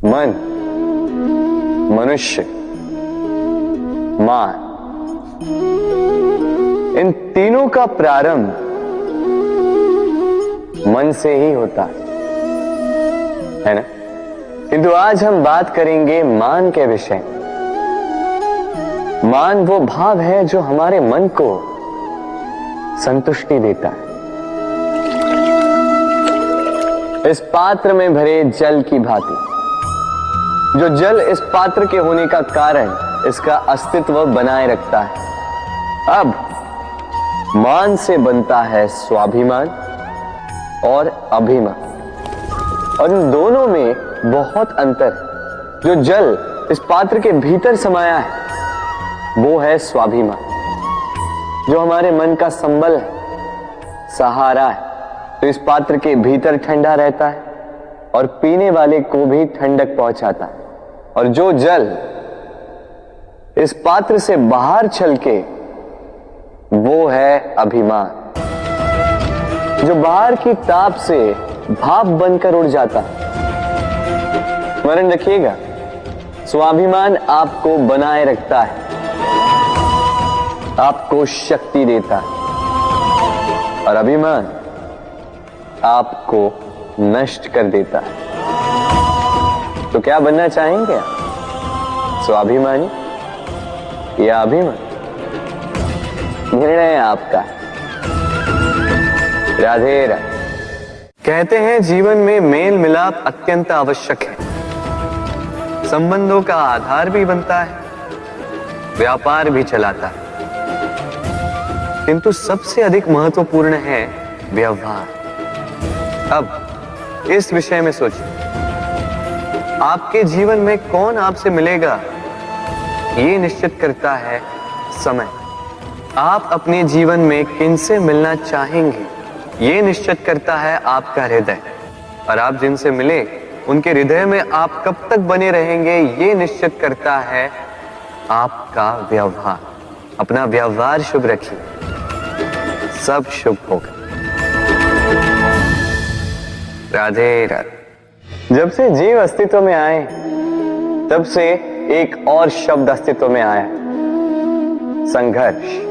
मन, मनुष्य, मान, इन तीनों का प्रारंभ मन से ही होता है ना। किंतु आज हम बात करेंगे मान के विषय। मान वो भाव है जो हमारे मन को संतुष्टि देता है। इस पात्र में भरे जल की भांति, जो जल इस पात्र के होने का कारण इसका अस्तित्व बनाए रखता है। अब मान से बनता है स्वाभिमान और अभिमान, और इन दोनों में बहुत अंतर है। जो जल इस पात्र के भीतर समाया है वो है स्वाभिमान, जो हमारे मन का संबल है, सहारा है, तो इस पात्र के भीतर ठंडा रहता है और पीने वाले को भी ठंडक पहुंचाता है। और जो जल इस पात्र से बाहर छलके वो है अभिमान, जो बाहर की ताप से भाप बनकर उड़ जाता है। स्मरण रखिएगा, स्वाभिमान आपको बनाए रखता है, आपको शक्ति देता है, और अभिमान आपको नष्ट कर देता है। तो क्या बनना चाहेंगे आप, स्वाभिमानी या अभिमान? निर्णय आपका। राधे राधे। कहते हैं जीवन में मेल मिलाप अत्यंत आवश्यक है, संबंधों का आधार भी बनता है, व्यापार भी चलाता है, किंतु सबसे अधिक महत्वपूर्ण है व्यवहार। अब इस विषय में सोचिए, आपके जीवन में कौन आपसे मिलेगा ये निश्चित करता है समय। आप अपने जीवन में किनसे मिलना चाहेंगे ये निश्चित करता है आपका हृदय, और आप जिनसे मिले उनके हृदय में आप कब तक बने रहेंगे ये निश्चित करता है आपका व्यवहार। अपना व्यवहार शुभ रखिए, सब शुभ होगा। राधे राधे। जब से जीव अस्तित्व में आए तब से एक और शब्द अस्तित्व में आया, संघर्ष।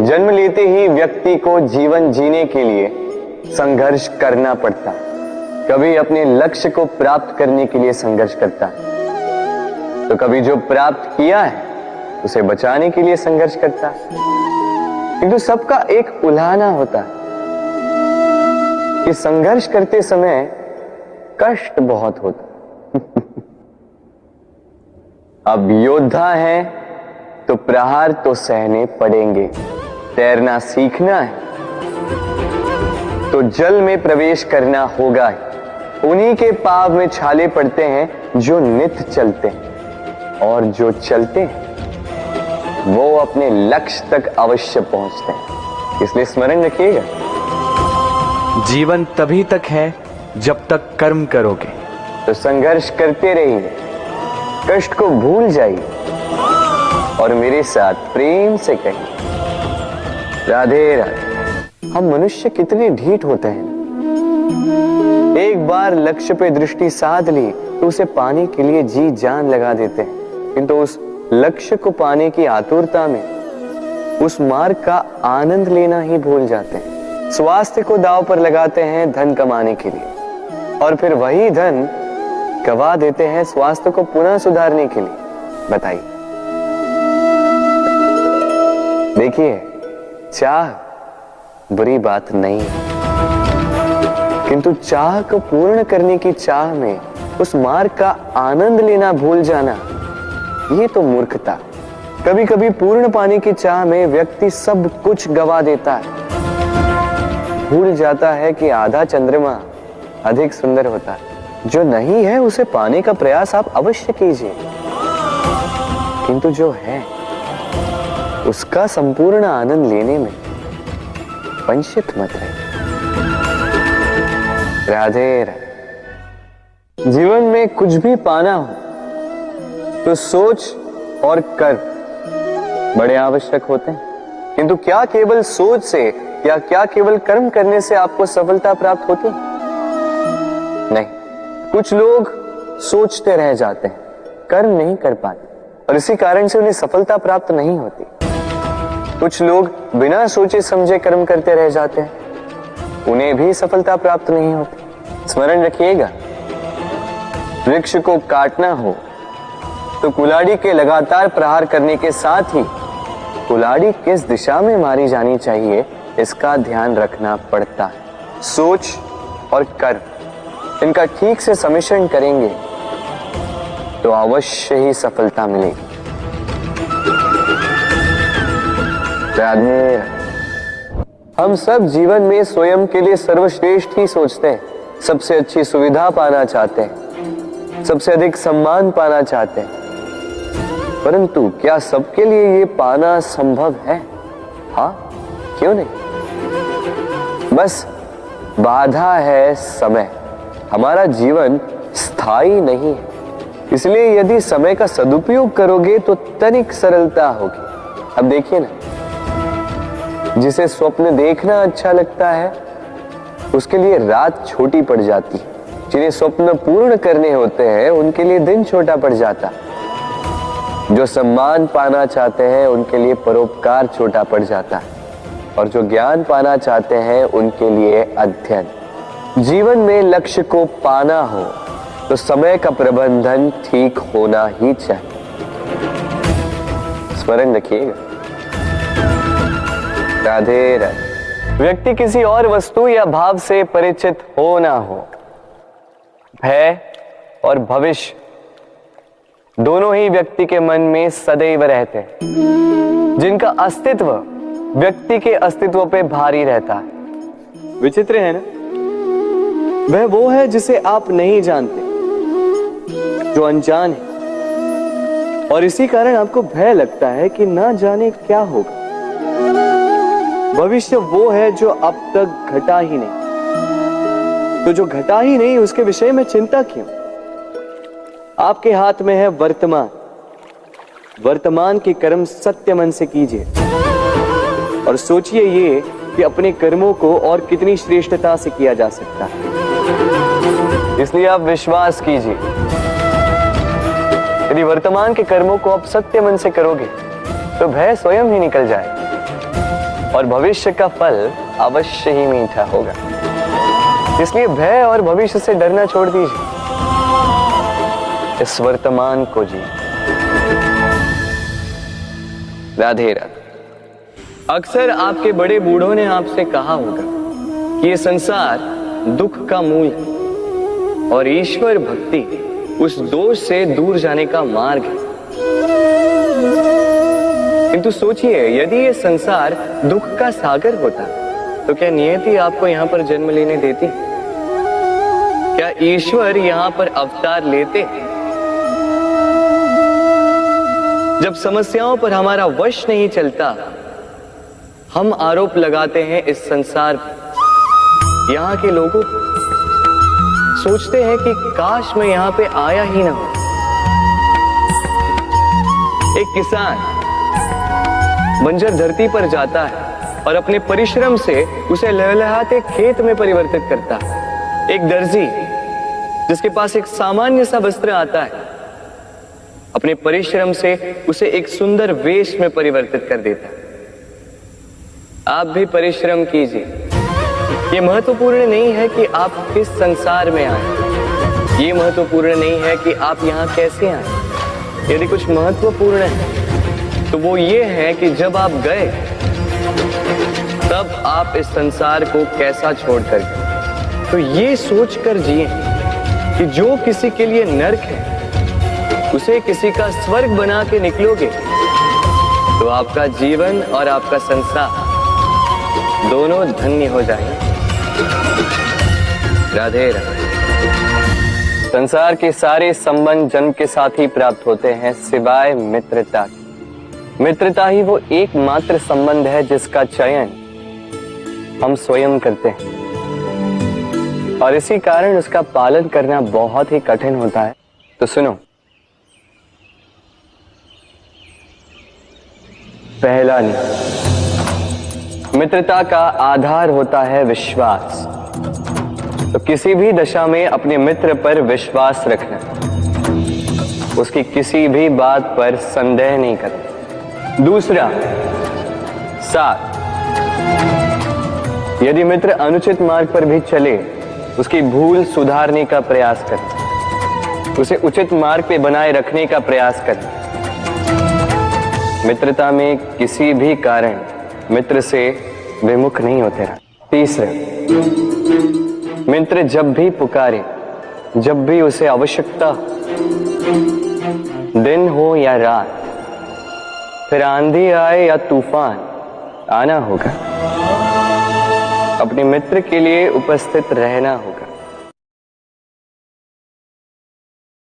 जन्म लेते ही व्यक्ति को जीवन जीने के लिए संघर्ष करना पड़ता है। कभी अपने लक्ष्य को प्राप्त करने के लिए संघर्ष करता है, तो कभी जो प्राप्त किया है उसे बचाने के लिए संघर्ष करता है। किंतु सबका एक उल्हाना होता है कि संघर्ष करते समय कष्ट बहुत होता। अब योद्धा है तो प्रहार तो सहने पड़ेंगे। तैरना सीखना है तो जल में प्रवेश करना होगा ही। उन्हीं के पाव में छाले पड़ते हैं जो नित्य चलते हैं, और जो चलते हैं वो अपने लक्ष्य तक अवश्य पहुंचते हैं। इसलिए स्मरण रखिएगा, जीवन तभी तक है जब तक कर्म करोगे। तो संघर्ष करते रहिए, कष्ट को भूल जाइए और मेरे साथ प्रेम से कहिए राधे राधे। हम मनुष्य कितने ढीठ होते हैं। एक बार लक्ष्य पे दृष्टि साध ली तो उसे पाने के लिए जी जान लगा देते हैं, किंतु उस लक्ष्य को पाने की आतुरता में उस मार्ग का आनंद लेना ही भूल जाते हैं। स्वास्थ्य को दांव पर लगाते हैं धन कमाने के लिए, और फिर वही धन गवा देते हैं स्वास्थ्य को पुनः सुधारने के लिए। बताइए। देखिए, चाह बुरी बात नहीं है, किंतु चाह को पूर्ण करने की चाह में उस मार्ग का आनंद लेना भूल जाना, ये तो मूर्खता। कभी कभी पूर्ण पाने की चाह में व्यक्ति सब कुछ गवा देता है, भूल जाता है कि आधा चंद्रमा अधिक सुंदर होता है। जो नहीं है उसे पाने का प्रयास आप अवश्य कीजिए, किंतु जो है उसका संपूर्ण आनंद लेने में वंचित मत रहे। राधे राधे। जीवन में कुछ भी पाना हो तो सोच और कर्म बड़े आवश्यक होते हैं, किंतु क्या केवल सोच से या क्या केवल कर्म करने से आपको सफलता प्राप्त होती है? नहीं। कुछ लोग सोचते रह जाते हैं, कर्म नहीं कर पाते और इसी कारण से उन्हें सफलता प्राप्त नहीं होती। कुछ लोग बिना सोचे समझे कर्म करते रह जाते हैं, उन्हें भी सफलता प्राप्त नहीं होती। स्मरण रखिएगा, वृक्ष को काटना हो तो कुल्हाड़ी के लगातार प्रहार करने के साथ ही कुल्हाड़ी किस दिशा में मारी जानी चाहिए इसका ध्यान रखना पड़ता है। सोच और कर्म इनका ठीक से सम्मिश्रण करेंगे तो अवश्य ही सफलता मिलेगी। राधे। हम सब जीवन में स्वयं के लिए सर्वश्रेष्ठ ही सोचते हैं, सबसे अच्छी सुविधा पाना चाहते हैं, सबसे अधिक सम्मान पाना चाहते हैं, परंतु क्या सबके लिए ये पाना संभव है? हाँ, क्यों नहीं? बस बाधा है समय। हमारा जीवन स्थायी नहीं है, इसलिए यदि समय का सदुपयोग करोगे तो तनिक सरलता होगी। अब देखिए ना, जिसे स्वप्न देखना अच्छा लगता है उसके लिए रात छोटी पड़ जाती है, जिन्हें स्वप्न पूर्ण करने होते हैं उनके लिए दिन छोटा पड़ जाता है, जो सम्मान पाना चाहते हैं उनके लिए परोपकार छोटा पड़ जाता है और जो ज्ञान पाना चाहते हैं उनके लिए अध्ययन। जीवन में लक्ष्य को पाना हो तो समय का प्रबंधन ठीक होना ही चाहिए। स्मरण रखिएगा। राधे राधे। व्यक्ति किसी और वस्तु या भाव से परिचित हो ना हो, भय और भविष्य दोनों ही व्यक्ति के मन में सदैव रहते हैं, जिनका अस्तित्व व्यक्ति के अस्तित्व पे भारी रहता है। विचित्र है ना? वह वो है जिसे आप नहीं जानते, जो अनजान है, और इसी कारण आपको भय लगता है कि ना जाने क्या होगा। भविष्य वो है जो अब तक घटा ही नहीं, तो जो घटा ही नहीं उसके विषय में चिंता क्यों? आपके हाथ में है वर्तमान। वर्तमान के कर्म सत्य मन से कीजिए और सोचिए ये कि अपने कर्मों को और कितनी श्रेष्ठता से किया जा सकता है। इसलिए आप विश्वास कीजिए, यदि वर्तमान के कर्मों को आप सत्य मन से करोगे तो भय स्वयं ही निकल जाएगा और भविष्य का फल अवश्य ही मीठा होगा। इसलिए भय और भविष्य से डरना छोड़ दीजिए, इस वर्तमान को जी। राधे राधे। अक्सर आपके बड़े बूढ़ों ने आपसे कहा होगा कि ये संसार दुख का मूल है और ईश्वर भक्ति उस दोष से दूर जाने का मार्ग है। किंतु सोचिए, यदि ये संसार दुख का सागर होता तो क्या नियति आपको यहां पर जन्म लेने देती? क्या ईश्वर यहां पर अवतार लेते? जब समस्याओं पर हमारा वश नहीं चलता, हम आरोप लगाते हैं इस संसार पर। यहां के लोगों सोचते हैं कि काश मैं यहां पे आया ही ना हो। एक किसान बंजर धरती पर जाता है और अपने परिश्रम से उसे लहलहाते खेत में परिवर्तित करता है। एक दर्जी जिसके पास एक सामान्य सा वस्त्र आता है, अपने परिश्रम से उसे एक सुंदर वेश में परिवर्तित कर देता है। आप भी परिश्रम कीजिए। ये महत्वपूर्ण नहीं है कि आप किस संसार में आए, ये महत्वपूर्ण नहीं है कि आप यहाँ कैसे आए। यदि कुछ महत्वपूर्ण है तो वो ये है कि जब आप गए तब आप इस संसार को कैसा छोड़कर गए। तो ये सोचकर जिए कि जो किसी के लिए नरक है उसे किसी का स्वर्ग बना के निकलोगे तो आपका जीवन और आपका संसार दोनों धन्य हो जाएंगे। राधे राधे। संसार के सारे संबंध जन्म के साथ ही प्राप्त होते हैं सिवाय मित्रता के। मित्रता ही वो एकमात्र संबंध है जिसका चयन हम स्वयं करते हैं और इसी कारण उसका पालन करना बहुत ही कठिन होता है। तो सुनो, पहला नियम, मित्रता का आधार होता है विश्वास। तो किसी भी दशा में अपने मित्र पर विश्वास रखना, उसकी किसी भी बात पर संदेह नहीं करना। दूसरा, 7, यदि मित्र अनुचित मार्ग पर भी चले, उसकी भूल सुधारने का प्रयास करें, उसे उचित मार्ग पे बनाए रखने का प्रयास करें। मित्रता में किसी भी कारण मित्र से विमुख नहीं होते रहा। तीसरा, मित्र जब भी पुकारे, जब भी उसे आवश्यकता, दिन हो या रात, फिर आंधी आए या तूफान, आना होगा, अपने मित्र के लिए उपस्थित रहना होगा।